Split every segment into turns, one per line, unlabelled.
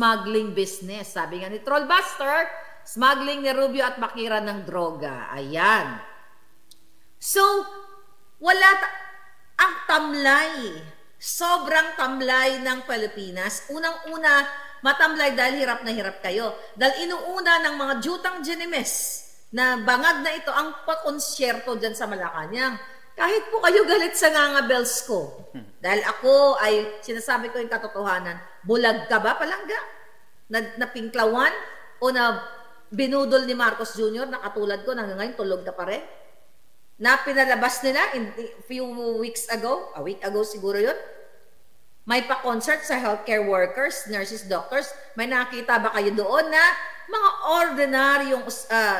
smuggling business. Sabi nga ni Trollbuster, smuggling ni Rubio at Makira ng droga. Ayan. So, wala ang tamlay. Sobrang tamlay ng Pilipinas. Unang-una, matamlay dahil hirap na hirap kayo. Dahil inuuna ng mga jutang Genimes na bangag na ito ang pakonsyerto dyan sa Malacanang. Kahit po kayo galit sa ngangabels ko. Dahil ako ay, sinasabi ko yung katotohanan, bulag ka ba palangga? Napinklawan? O na binudol ni Marcos Jr. na katulad ko, hanggang ngayon tulog ka pa rin? Na pinalabas nila few weeks ago, a week ago siguro yun, may pa-concert sa healthcare workers, nurses, doctors. May nakita ba kayo doon na mga ordinaryong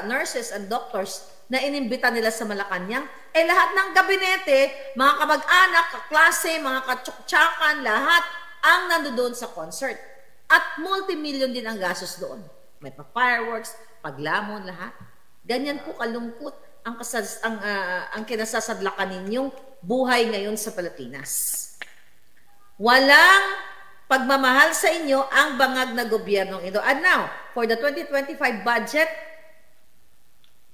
nurses and doctors na inimbita nila sa Malacanang? Eh lahat ng gabinete, mga kamag-anak, kaklase, mga katsuktsakan, lahat ang nandoon sa concert. At multi-million din ang gastos doon. May pa-fireworks, paglamon, lahat. Ganyan po kalungkot ang kinasasadlakan ninyong buhay ngayon sa Pilipinas. Walang pagmamahal sa inyo ang bangag na gobyernong ito. And now, for the 2025 budget,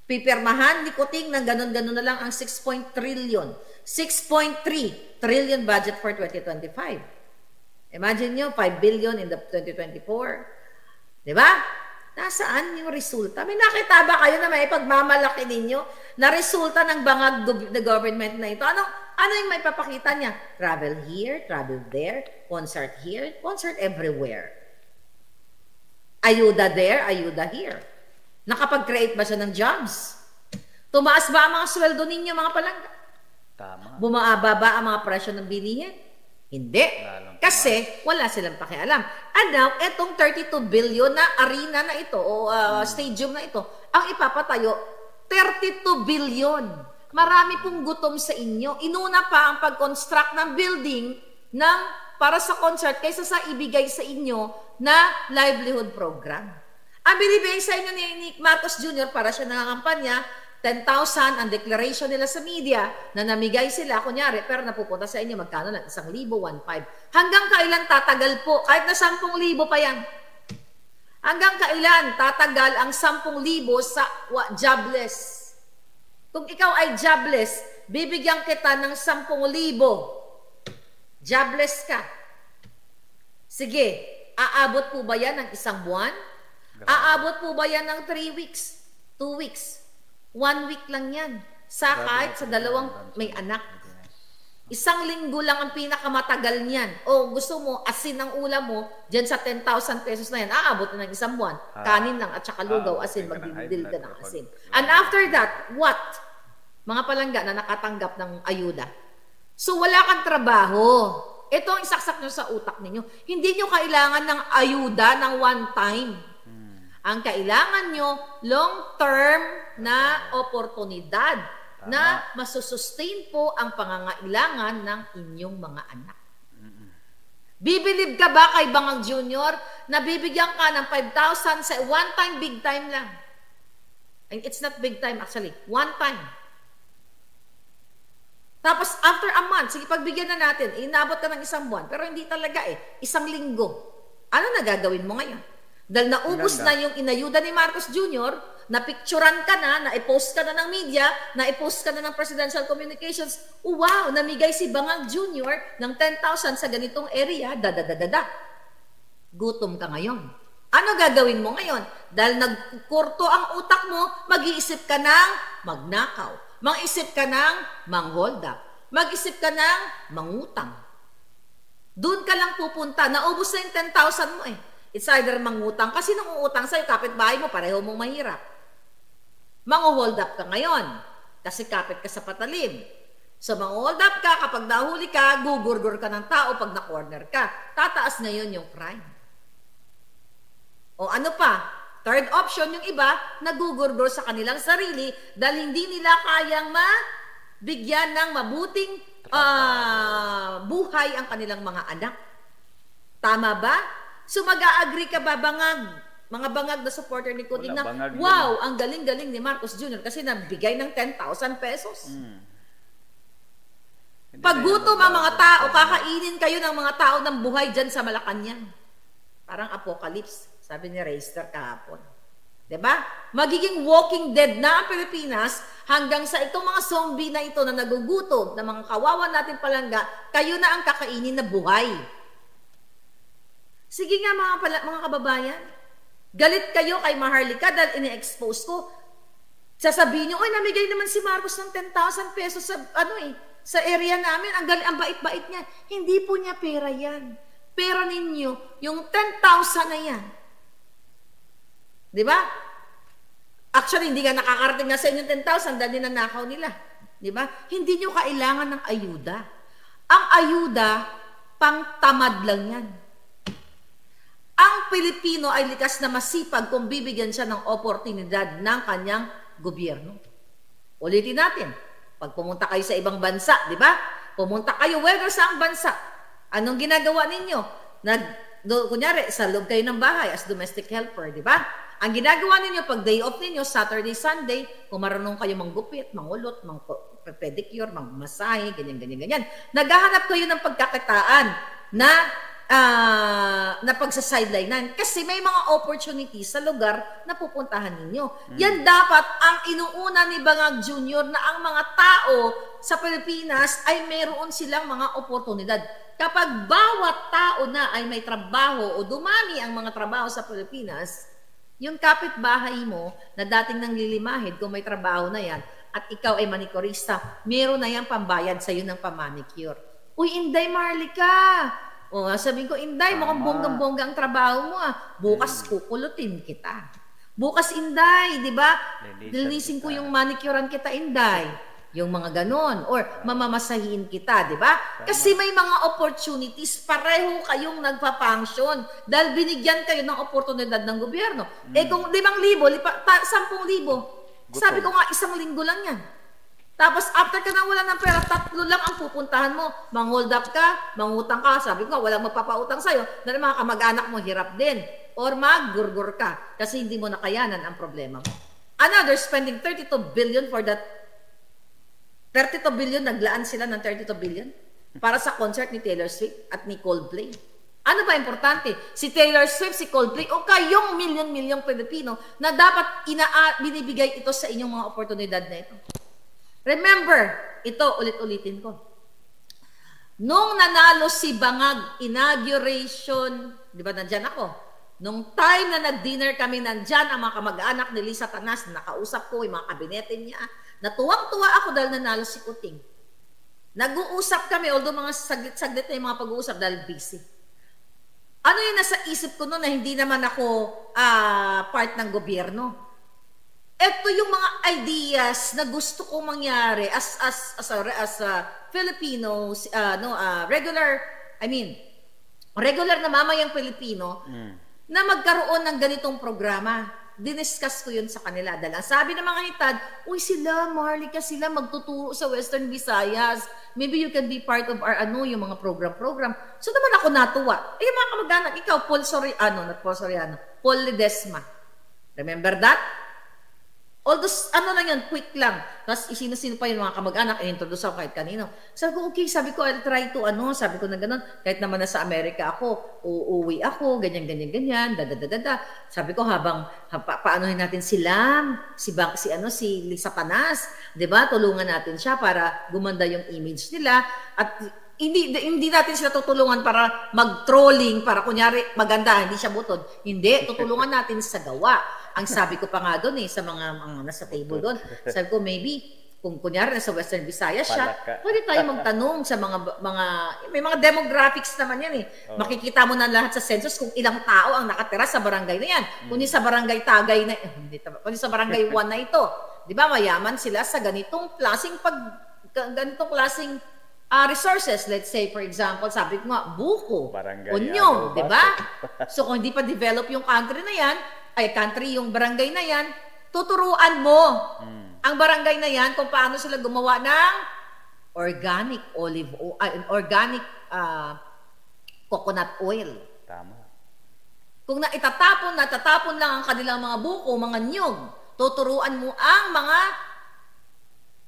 pipirmahan ni Kuting ng ganun-ganun na lang ang 6.3 trillion. 6.3 trillion budget for 2025. Imagine nyo, 5 billion in the 2024. Diba? Nasaan yung resulta? May nakita ba kayo na may pagmamalaki ninyo na resulta ng bangag the government na ito? Ano yung may papakita niya? Travel here, travel there, concert here, concert everywhere. Ayuda there, ayuda here. Nakapag-create ba siya ng jobs? Tumaas ba ang mga sweldo ninyo, mga palangga?
Tama.
Bumaba ba ang mga presyo ng bilihin? Hindi. Kasi wala silang pakialam. And now, etong 32 billion na arena na ito o stadium na ito, ang ipapatayo, 32 billion. Marami pong gutom sa inyo. Inuna pa ang pag-construct ng building para sa concert kaysa sa ibigay sa inyo na livelihood program. Ang binibigay sa inyo ni Marcos Jr. para siya nangangampanya, 10,000 ang declaration nila sa media na namigay sila, kunyari, pero napupunta sa inyo, magkano lang? 1,000, 1,500. Hanggang kailan tatagal po? Kahit na 10,000 pa yan. Hanggang kailan tatagal ang 10,000 sa jobless? Kung ikaw ay jobless, bibigyan kita ng 10,000. Jobless ka. Sige, aabot po ba yan ng 1 buwan? Aabot po ba yan ng 3 weeks? 2 weeks? 1 week lang yan. Kahit sa dalawang may anak. 1 linggo lang ang pinakamatagal niyan. O gusto mo, asin ang ulam mo, dyan sa 10,000 pesos na yan, aabot na ng 1 buwan. Kanin lang at saka lugaw, asin, magdidil ka ng asin. And after that, what? Mga palangga na nakatanggap ng ayuda. So wala kang trabaho. Ito ang isaksak nyo sa utak ninyo. Hindi nyo kailangan ng ayuda ng one time. Ang kailangan nyo, long-term na oportunidad na masusustain po ang pangangailangan ng inyong mga anak. Bibilib ka ba kay Bangag Jr. na bibigyan ka ng 5,000 sa one time, big time lang? And it's not big time actually, one time. Tapos after a month, sige pagbigyan na natin, inabot ka ng 1 buwan, pero hindi talaga 1 linggo. Ano na gagawin mo ngayon? Dahil naubos na yung inayuda ni Marcos Jr., napicturan ka na, na-post ka na ng media, na-post ka na ng presidential communications, wow, namigay si Bangag Jr. ng 10,000 sa ganitong area, gutom ka ngayon. Ano gagawin mo ngayon? Dahil nagkurto ang utak mo, mag-iisip ka ng magnakaw, mag-isip ka ng mang-hold up, mag-isip ka ng mangutang. Doon ka lang pupunta, naubos na yung 10,000 mo It's either mangutang, kasi nung uutang sa'yo, kapitbahay mo, pareho mong mahirap. Mang-hold up ka ngayon, kasi kapit ka sa patalim. So, mang-hold up ka, kapag nahuli ka, gugurgur ka ng tao pag na-corner ka. Tataas ngayon yung crime. O ano pa? Third option, yung iba, nagugurgur sa kanilang sarili dahil hindi nila kayang mabigyan ng mabuting buhay ang kanilang mga anak. Tama ba? So mag-a-agree ka ba, Bangag? Mga bangag na supporter ni Kuting na, wow, ang galing-galing ni Marcos Jr. kasi nabigay ng 10,000 pesos. Pag gutom ang mga tao, kakainin kayo ng mga tao ng buhay dyan sa Malacanang. Parang apocalypse, sabi ni Reister kahapon. 'Di ba? Magiging walking dead na ang Pilipinas hanggang sa itong mga zombie na ito na nagugutom, na mga kawawa natin palangga, kayo na ang kakainin na buhay. Sige nga mga kababayan, galit kayo kay Maharlika dahil ini-expose ko. Sasabihin nyo, oy, namigay naman si Marcos ng 10,000 pesos sa, sa area namin. Ang bait-bait niya. Hindi po niya pera yan. Pera ninyo, yung 10,000 na yan. Di ba? Actually, hindi nga nakakarating nga sa inyo 10,000 dahil ninanakaw nila. Di ba? Hindi nyo kailangan ng ayuda. Ang ayuda, pang tamad lang yan. Ang Pilipino ay likas na masipag kung bibigyan siya ng oportunidad ng kanyang gobyerno. Ulitin natin. Pag pumunta kayo sa ibang bansa, di ba? Pumunta kayo, whether sa ang bansa. Anong ginagawa ninyo? Kunyari, sa loob kayo ng bahay as domestic helper, di ba? Ang ginagawa ninyo pag day off ninyo, Saturday, Sunday, kung marunong kayo manggupit, mangulot, pedicure, mangmasahe, ganyan. Naghahanap kayo ng pagkakitaan na pagsasidelines kasi may mga opportunities sa lugar na pupuntahan ninyo. Yan dapat ang inuuna ni Bangag Jr. na ang mga tao sa Pilipinas ay mayroon silang mga oportunidad. Kapag bawat tao na ay may trabaho o dumami ang mga trabaho sa Pilipinas, yung kapitbahay mo na dating nang lilimahid kung may trabaho na yan at ikaw ay manikurista, meron na yan pambayad sa iyo ng pamanicure. Uy, Inday Maharlika! O sabihin ko, Inday, mukhang bonggang-bongga ang trabaho mo Bukas kukulutin kita. Bukas, Inday, di ba? Linisin ko yung manicurean kita, Inday. Yung mga ganon. Or mamamasahin kita, di ba? Kasi may mga opportunities, pareho kayong nagpa-function dahil binigyan kayo ng oportunidad ng gobyerno. Kung 5,000, 10,000, sabi ko nga, 1 linggo lang yan. Tapos, after ka nang wala ng pera, 3 lang ang pupuntahan mo. Mang-hold up ka, mangutang ka. Sabi ko nga, walang magpapautang sa'yo. Dahil mga kamag-anak mo, hirap din. Or maggurgur ka kasi hindi mo nakayanan ang problema mo. Another spending 32 billion for that. 32 billion, naglaan sila ng 32 billion para sa concert ni Taylor Swift at ni Coldplay. Ano ba importante? Si Taylor Swift, si Coldplay, o kayong milyon-milyong Pilipino na dapat binibigay ito sa inyong mga oportunidad na ito. Remember, ito ulit-ulitin ko. Nung nanalo si Bangag inauguration, di ba nandyan ako? Nung time na nag-dinner kami, nandyan ang mga kamag-anak ni Lisa Tanas, nakausap ko, yung mga kabinete niya. Natuwang-tuwa ako dahil nanalo si Kuting. Nag-uusap kami, although mga saglit na yung mga pag-uusap dahil busy. Ano yung nasa isip ko noon na hindi naman ako part ng gobyerno? Ito yung mga ideas na gusto kong mangyari as a Filipino, regular na mamayang Pilipino na magkaroon ng ganitong programa. Diniscuss ko yun sa kanila. Dahil ang sabi ng mga hitad, uy sila, Maharlika, sila magtuturo sa Western Visayas. Maybe you can be part of our, yung mga program. So naman ako natuwa. Mga kamag-anak, ikaw, Paul Ledesma. Remember that? Although, lang yun, quick lang. Tapos, isino-sino pa yung mga kamag-anak, in-introduce ako kahit kanino. Sabi ko, okay, I'll try to, sabi ko na gano'n, kahit naman nasa Amerika ako, uuwi ako, ganyan, da. Sabi ko, paanohin natin si Lisa Panas, di ba? Tulungan natin siya para gumanda yung image nila. At hindi natin sila tutulungan para mag-trolling, para kunyari maganda, hindi siya butod. Hindi, tutulungan natin sa gawa. Ang sabi ko pa nga doon sa mga nasa table doon, sabi ko maybe kung kunyari nasa Western Visayas siya, pwede tayo magtanong sa may mga demographics naman yan Makikita mo na lahat sa census kung ilang tao ang nakatira sa barangay na yan. Kung sa barangay Tagay na, kung sa barangay 1 na ito, di ba mayaman sila sa ganitong klaseng resources. Let's say, for example, sabi ko nga, buko, onyong, di ba? So, kung hindi pa develop yung country na yan, yung barangay na yan, tuturuan mo ang barangay na yan kung paano sila gumawa ng organic organic coconut oil.
Tama.
Kung natatapon lang ang kanilang mga buko, mga nyog, tuturuan mo ang mga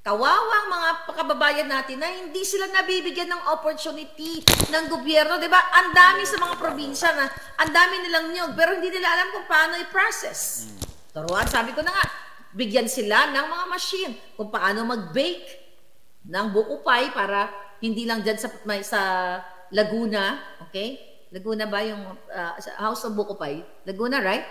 Kawawang mga kababayan natin na hindi sila nabibigyan ng opportunity ng gobyerno, 'di ba? Ang dami sa mga probinsya na ang dami nilang niyog pero hindi nila alam kung paano i-process. Turuan, sabi ko na nga, bigyan sila ng mga machine kung paano mag-bake ng buko pie para hindi lang diyan sa Laguna, okay? Laguna ba yung House of Buko Pie? Laguna, right?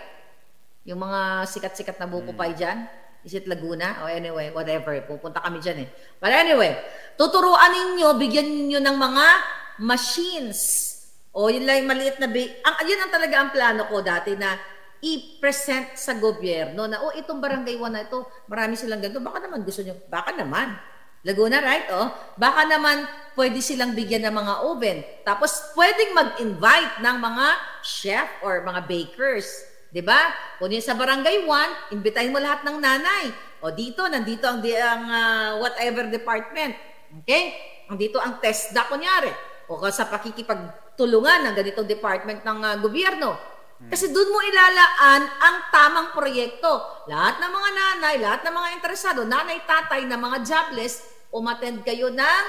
Yung mga sikat-sikat na buko pie diyan. Is it Laguna? O anyway, whatever. Pupunta kami dyan eh. But anyway, tuturuan ninyo, bigyan ninyo ng mga machines. O yun lang yung maliit na yun ang talaga ang plano ko dati na i-present sa gobyerno na, itong barangay 1 na ito, marami silang ganito. Baka naman gusto nyo. Baka naman. Laguna, right? Baka naman pwede silang bigyan ng mga oven. Tapos pwedeng mag-invite ng mga chef or mga bakers. 'Di ba? Kung yun sa barangay 1, imbitahin mo lahat ng nanay. O dito, nandito ang whatever department. Okay? Nandito ang TESDA kunyari. O sa pakikipagtulungan ng ganitong department ng gobyerno. Kasi doon mo ilalaan ang tamang proyekto. Lahat ng mga nanay, lahat ng mga interesado, nanay, tatay na mga jobless, umattend kayo ng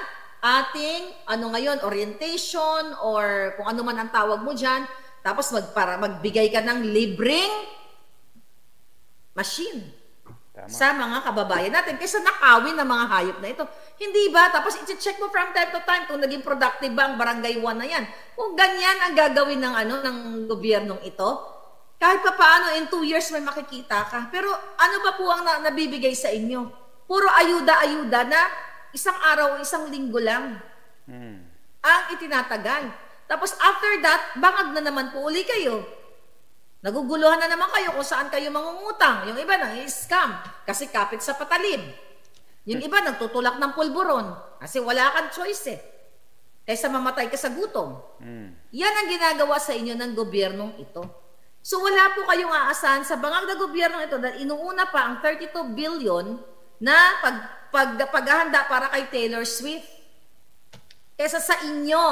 ating, orientation or kung ano man ang tawag mo dyan. Tapos magbigay ka ng libreng machine. Tama. Sa mga kababayan natin kaysa nakawin ng mga hayop na ito. Hindi ba? Tapos i-check mo from time to time kung naging productive ba ang barangay 1 na yan. Kung ganyan ang gagawin ng gobyernong ito, kahit pa paano in 2 years may makikita ka. Pero ano ba po ang nabibigay sa inyo? Puro ayuda-ayuda na isang araw o isang linggo lang ang itinatagal. Tapos after that, bangag na naman po uli kayo. Naguguluhan na naman kayo kung saan kayo mangungutang. Yung iba nang-scam kasi kapit sa patalim. Yung iba nagtutulak ng pulburon kasi wala kang choice eh. Kaysa mamatay ka sa gutom. Yan ang ginagawa sa inyo ng gobyernong ito. So wala po kayong aasahan sa bangag na gobyernong ito dahil inuuna pa ang 32 billion na paghahanda para kay Taylor Swift. Kaysa sa inyo,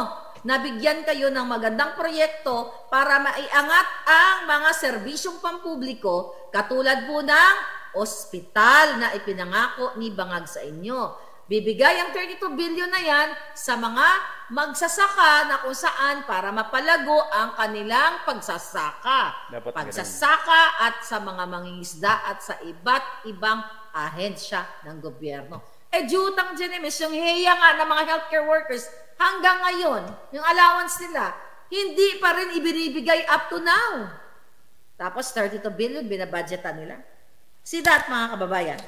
nabigyan kayo ng magandang proyekto para maiangat ang mga serbisyong pampubliko katulad po ng ospital na ipinangako ni Bangag sa inyo. Bibigay ang 32 billion na yan sa mga magsasaka na kung saan para mapalago ang kanilang pagsasaka. Pagsasaka at sa mga mangingisda at sa iba't ibang ahensya ng gobyerno. Jutang Jenemis, yung heya nga ng mga healthcare workers, hanggang ngayon, yung allowance nila, hindi pa rin ibinibigay up to now. Tapos 32 billion binabudgetan nila. See that, mga kababayan?